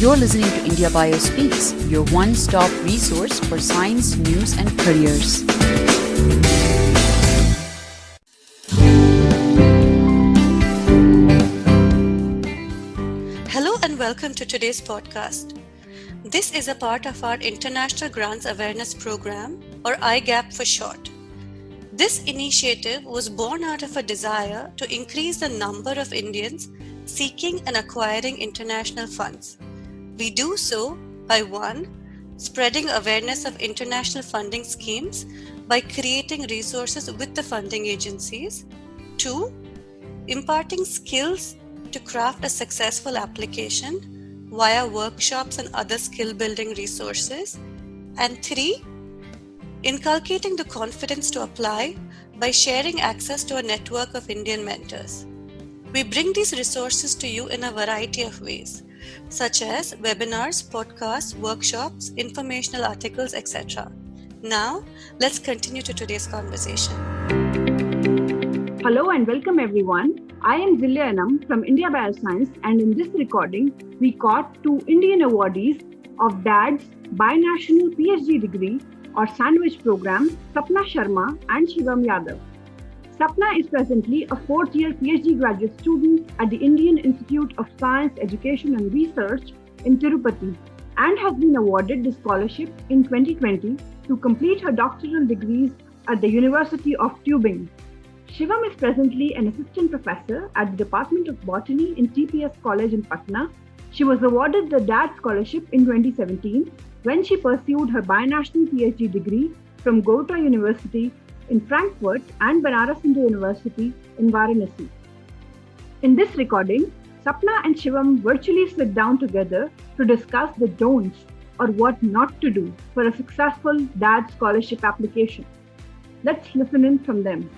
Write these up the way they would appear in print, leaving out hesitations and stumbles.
You're listening to India Bio Speaks, your one-stop resource for science, news, and careers. Hello and welcome to today's podcast. This is a part of our International Grants Awareness Program, or iGAP for short. This initiative was born out of a desire to increase the number of Indians seeking and acquiring international funds. We do so by 1. Spreading awareness of international funding schemes by creating resources with the funding agencies. 2. Imparting skills to craft a successful application via workshops and other skill-building resources. And 3. Inculcating the confidence to apply by sharing access to a network of Indian mentors. We bring these resources to you in a variety of ways, such as webinars, podcasts, workshops, informational articles, etc. Now, let's continue to today's conversation. Hello and welcome everyone. I am Zill-e-Anam from IndiaBioscience, and in this recording, we caught 2 Indian awardees of DAAD's binational PhD degree or sandwich program, Sapana Sharma and Shivam Yadav. Sapana is presently a 4th-year PhD graduate student at the Indian Institute of Science, Education and Research in Tirupati and has been awarded the scholarship in 2020 to complete her doctoral degrees at the University of Tübingen. Shivam is presently an assistant professor at the Department of Botany in TPS College in Patna. She was awarded the DAAD Scholarship in 2017 when she pursued her binational PhD degree from Gotha University in Frankfurt and Banaras Hindu University in Varanasi. In this recording, Sapana and Shivam virtually sit down together to discuss the don'ts or what not to do for a successful DAAD Scholarship application. Let's listen in from them.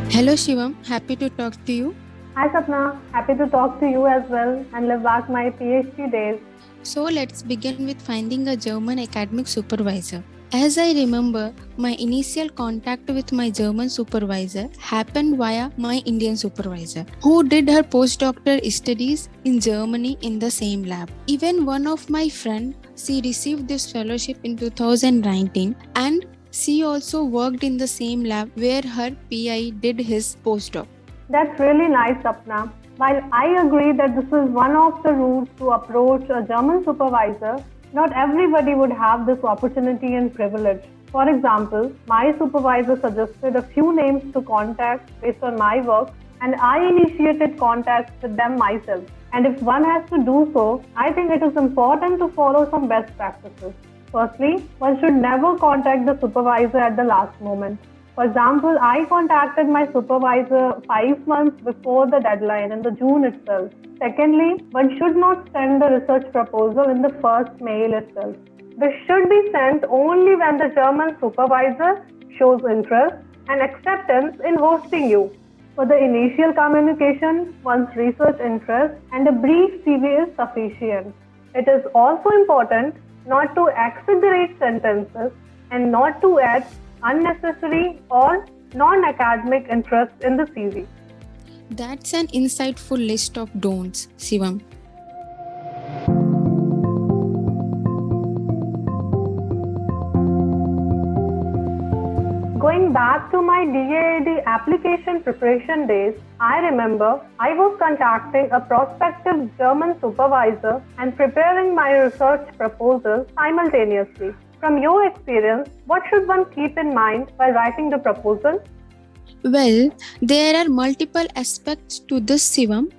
Hello Shivam, happy to talk to you. Hi Sapna, happy to talk to you as well and live back my PhD days. So let's begin with finding a German academic supervisor. As I remember, my initial contact with my German supervisor happened via my Indian supervisor, who did her postdoctoral studies in Germany in the same lab. Even one of my friends, she received this fellowship in 2019 and she also worked in the same lab where her PI did his postdoc. That's really nice, Sapna. While I agree that this is one of the routes to approach a German supervisor, not everybody would have this opportunity and privilege. For example, my supervisor suggested a few names to contact based on my work, and I initiated contacts with them myself. And if one has to do so, I think it is important to follow some best practices. Firstly, one should never contact the supervisor at the last moment. For example, I contacted my supervisor 5 months before the deadline in the June itself. Secondly, one should not send the research proposal in the first mail itself. This should be sent only when the German supervisor shows interest and acceptance in hosting you. For the initial communication, one's research interest and a brief CV is sufficient. It is also important not to exaggerate sentences and not to add unnecessary or non-academic interest in the CV. That's an insightful list of don'ts, Shivam. Going back to my DAAD application preparation days, I remember I was contacting a prospective German supervisor and preparing my research proposal simultaneously. From your experience, what should one keep in mind while writing the proposal? Well, there are multiple aspects to this, Shivam.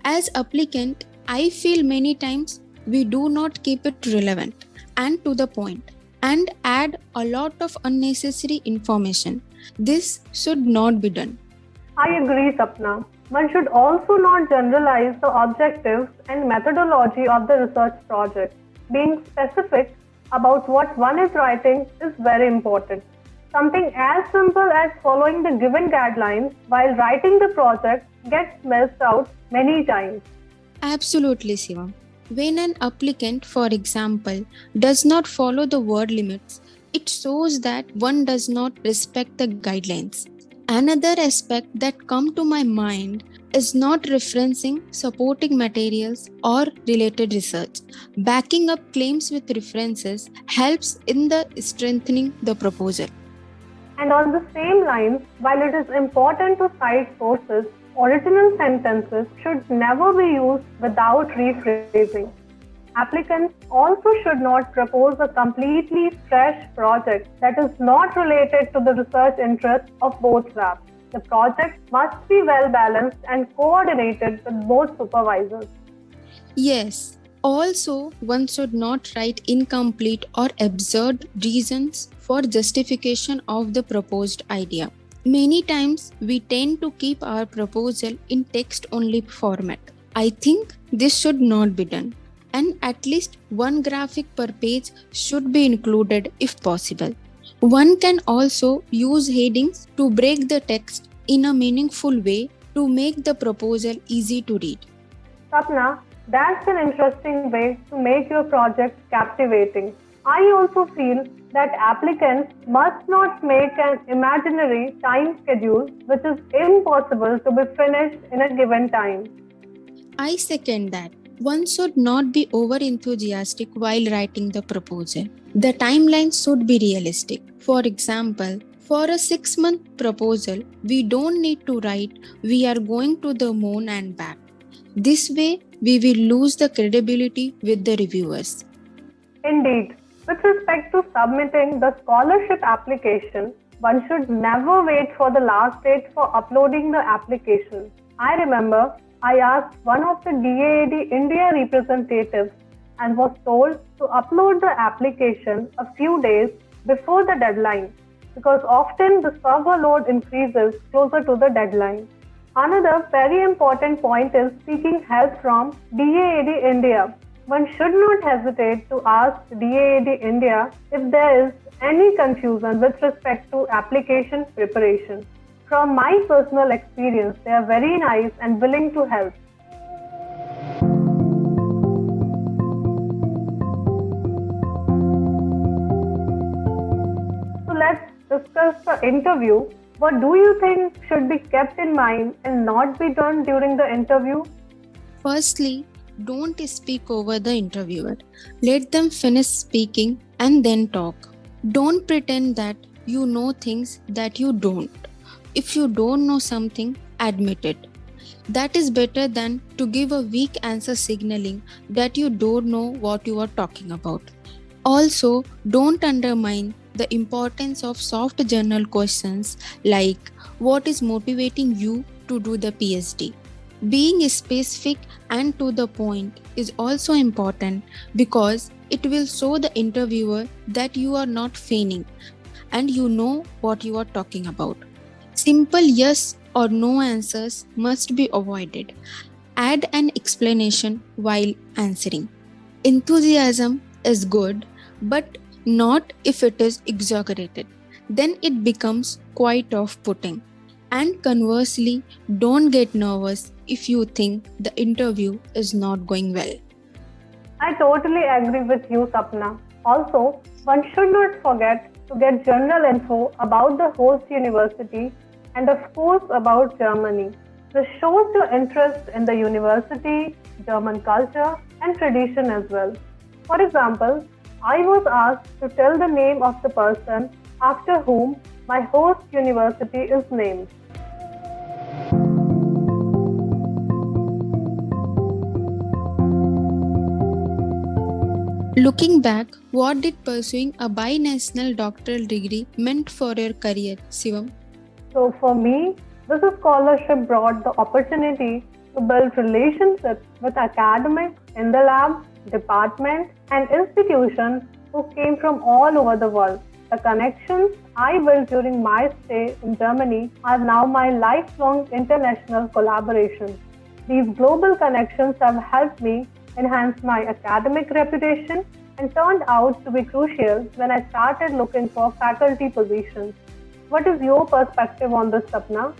As applicant, I feel many times we do not keep it relevant and to the point and add a lot of unnecessary information. This should not be done. I agree, Sapna. One should also not generalize the objectives and methodology of the research project. Being specific about what one is writing is very important. Something as simple as following the given guidelines while writing the project gets missed out many times. Absolutely, Shivam. When an applicant, for example, does not follow the word limits, it shows that one does not respect the guidelines. Another aspect that come to my mind is not referencing supporting materials or related research. Backing up claims with references helps in the strengthening the proposal. And on the same lines, while it is important to cite sources, original sentences should never be used without rephrasing. Applicants also should not propose a completely fresh project that is not related to the research interests of both labs. The project must be well balanced and coordinated with both supervisors. Yes, also one should not write incomplete or absurd reasons for justification of the proposed idea. Many times we tend to keep our proposal in text-only format. I think this should not be done, and at least one graphic per page should be included if possible. One can also use headings to break the text in a meaningful way to make the proposal easy to read. Sapna, that's an interesting way to make your project captivating. I also feel that applicants must not make an imaginary time schedule which is impossible to be finished in a given time. I second that. One should not be over-enthusiastic while writing the proposal. The timeline should be realistic. For example, for a 6-month proposal, we don't need to write, "We are going to the moon and back." This way, we will lose the credibility with the reviewers. Indeed, with respect to submitting the scholarship application, one should never wait for the last date for uploading the application. I remember I asked one of the DAAD India representatives and was told to upload the application a few days before the deadline because often the server load increases closer to the deadline. Another very important point is seeking help from DAAD India. One should not hesitate to ask DAAD India if there is any confusion with respect to application preparation. From my personal experience, they are very nice and willing to help. So let's discuss the interview. What do you think should be kept in mind and not be done during the interview? Firstly, don't speak over the interviewer. Let them finish speaking and then talk. Don't pretend that you know things that you don't. If you don't know something, admit it. That is better than to give a weak answer signaling that you don't know what you are talking about. Also, don't undermine the importance of soft journal questions like what is motivating you to do the PhD. Being specific and to the point is also important because it will show the interviewer that you are not feigning and you know what you are talking about. Simple yes or no answers must be avoided. Add an explanation while answering. Enthusiasm is good, but not if it is exaggerated. Then it becomes quite off-putting. And conversely, don't get nervous if you think the interview is not going well. I totally agree with you, Sapna. Also, one should not forget to get general info about the host university and of course about Germany. This shows your interest in the university, German culture and tradition as well. For example, I was asked to tell the name of the person after whom my host university is named. Looking back, what did pursuing a binational doctoral degree meant for your career, Shivam? So for me, this scholarship brought the opportunity to build relationships with academics in the lab, department and institutions who came from all over the world. The connections I built during my stay in Germany are now my lifelong international collaborations. These global connections have helped me enhance my academic reputation and turned out to be crucial when I started looking for faculty positions. What is your perspective on this, Sapna?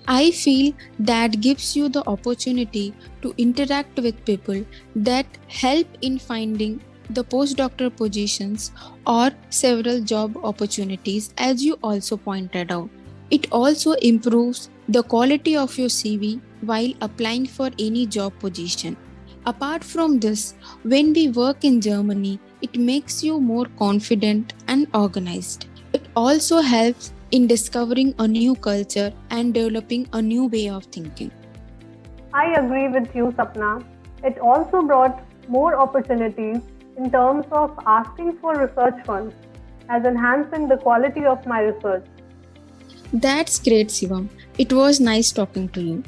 I feel that gives you the opportunity to interact with people that help in finding the postdoctoral positions or several job opportunities, as you also pointed out. It also improves the quality of your CV while applying for any job position. Apart from this, when we work in Germany, it makes you more confident and organized. It also helps in discovering a new culture and developing a new way of thinking. I agree with you, Sapna. It also brought more opportunities in terms of asking for research funds, as enhancing the quality of my research. That's great, Shivam. It was nice talking to you.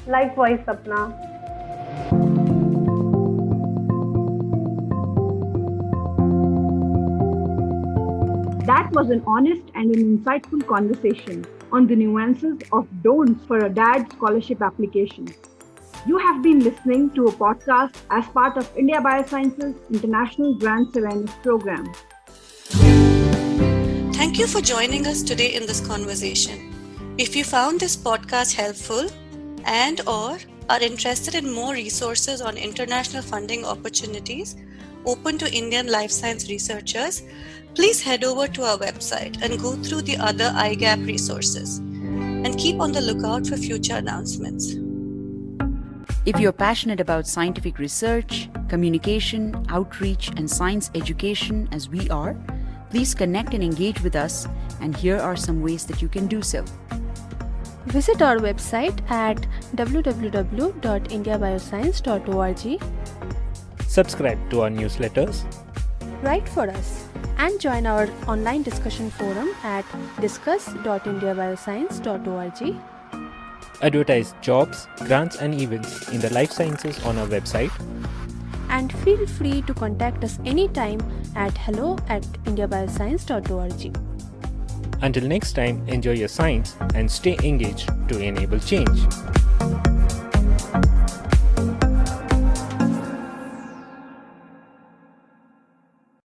Likewise, Sapna. That was an honest and an insightful conversation on the nuances of don'ts for a DAAD scholarship application. You have been listening to a podcast as part of IndiaBioscience's International Grants Awareness Program. Thank you for joining us today in this conversation. If you found this podcast helpful and/or are interested in more resources on international funding opportunities open to Indian life science researchers, please head over to our website and go through the other iGAP resources. And keep on the lookout for future announcements. If you're passionate about scientific research, communication, outreach, and science education as we are, please connect and engage with us, and here are some ways that you can do so. Visit our website at www.indiabioscience.org. Subscribe to our newsletters. Write for us and join our online discussion forum at discuss.indiabioscience.org. Advertise jobs, grants and events in the life sciences on our website. And feel free to contact us anytime at hello@indiabioscience.org. Until next time, enjoy your science and stay engaged to enable change.